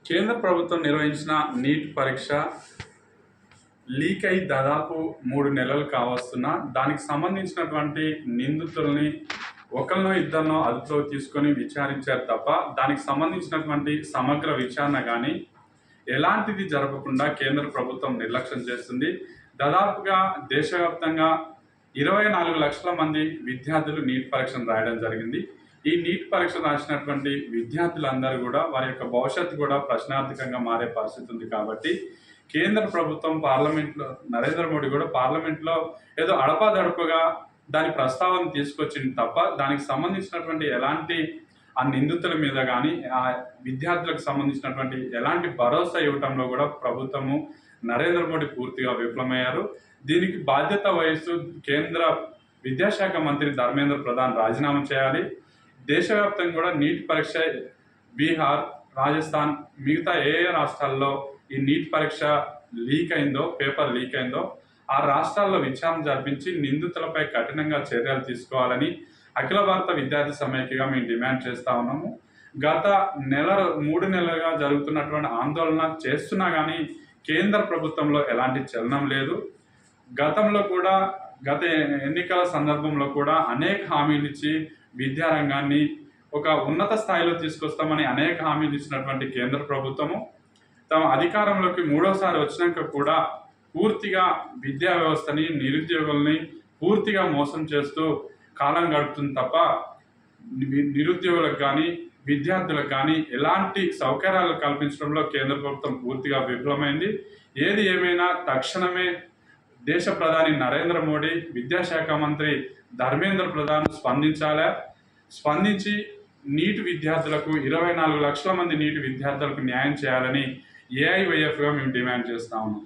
కేంద్ర ప్రభుత్వం నిర్వహించిన నీట్ పరీక్ష లీక్ అయి దాదాపు 3 నెలలు కావస్తున్నా దానికి సంబంధించినటువంటి నిందితుల్ని ఒకరినో ఇద్దరినో అదుపులో తీసుకొని విచారించారు తప్ప దానికి సంబంధించినటువంటి సమగ్ర విచారణ కానీ ఎలాంటిది జరగకుండా కేంద్ర ప్రభుత్వం నిర్లక్ష్యం చేస్తుంది. దాదాపుగా దేశవ్యాప్తంగా 24 లక్షల మంది విద్యార్థులు నీట్ పరీక్షను రాయడం జరిగింది. ఈ నీట్ పరీక్ష రాసినటువంటి విద్యార్థులందరూ కూడా వారి యొక్క భవిష్యత్తు కూడా ప్రశ్నార్థకంగా మారే పరిస్థితి ఉంది. కాబట్టి కేంద్ర ప్రభుత్వం పార్లమెంట్లో నరేంద్ర మోడీ కూడా పార్లమెంట్లో ఏదో అడపాదడపగా దాని ప్రస్తావన తీసుకొచ్చింది తప్ప దానికి సంబంధించినటువంటి ఎలాంటి ఆ నిందితుల మీద కానీ ఆ విద్యార్థులకు సంబంధించినటువంటి ఎలాంటి భరోసా ఇవ్వటంలో కూడా ప్రభుత్వము నరేంద్ర మోడీ పూర్తిగా విఫలమయ్యారు. దీనికి బాధ్యత వహిస్తూ కేంద్ర విద్యాశాఖ మంత్రి ధర్మేంద్ర ప్రధాన్ రాజీనామా చేయాలి. దేశవ్యాప్తంగా కూడా నీట్ పరీక్ష బీహార్, రాజస్థాన్ మిగతా ఏ రాష్ట్రాల్లో ఈ నీట్ పరీక్ష పేపర్ లీక్ అయిందో ఆ రాష్ట్రాల్లో విచారణ జరిపించి నిందితులపై కఠినంగా చర్యలు తీసుకోవాలని అఖిల భారత విద్యార్థి సమైక్యగా మేము డిమాండ్ చేస్తూ ఉన్నాము. గత 3 నెలలుగా జరుగుతున్నటువంటి ఆందోళన చేస్తున్నా కానీ కేంద్ర ప్రభుత్వంలో ఎలాంటి చలనం లేదు. గతంలో కూడా గత ఎన్నికల సందర్భంలో కూడా అనేక హామీలు ఇచ్చి విద్యారంగాన్ని ఒక ఉన్నత స్థాయిలో తీసుకొస్తామని అనేక హామీలు ఇచ్చినటువంటి కేంద్ర ప్రభుత్వము తమ అధికారంలోకి 3వసారి వచ్చినాక కూడా పూర్తిగా విద్యా వ్యవస్థని నిరుద్యోగుల్ని పూర్తిగా మోసం చేస్తూ కాలం గడుపుతుంది తప్ప నిరుద్యోగులకు కానీ విద్యార్థులకు కానీ ఎలాంటి సౌకర్యాలు కల్పించడంలో కేంద్ర ప్రభుత్వం పూర్తిగా విఫలమైంది. ఏది ఏమైనా తక్షణమే దేశ ప్రధాని నరేంద్ర మోడీ, విద్యాశాఖ మంత్రి ధర్మేంద్ర ప్రధాన్ స్పందించి నీట్ విద్యార్థులకు 24 లక్షల మంది నీట్ విద్యార్థులకు న్యాయం చేయాలని ఏఐవైఎఫ్గా మేము డిమాండ్ చేస్తా ఉన్నాం.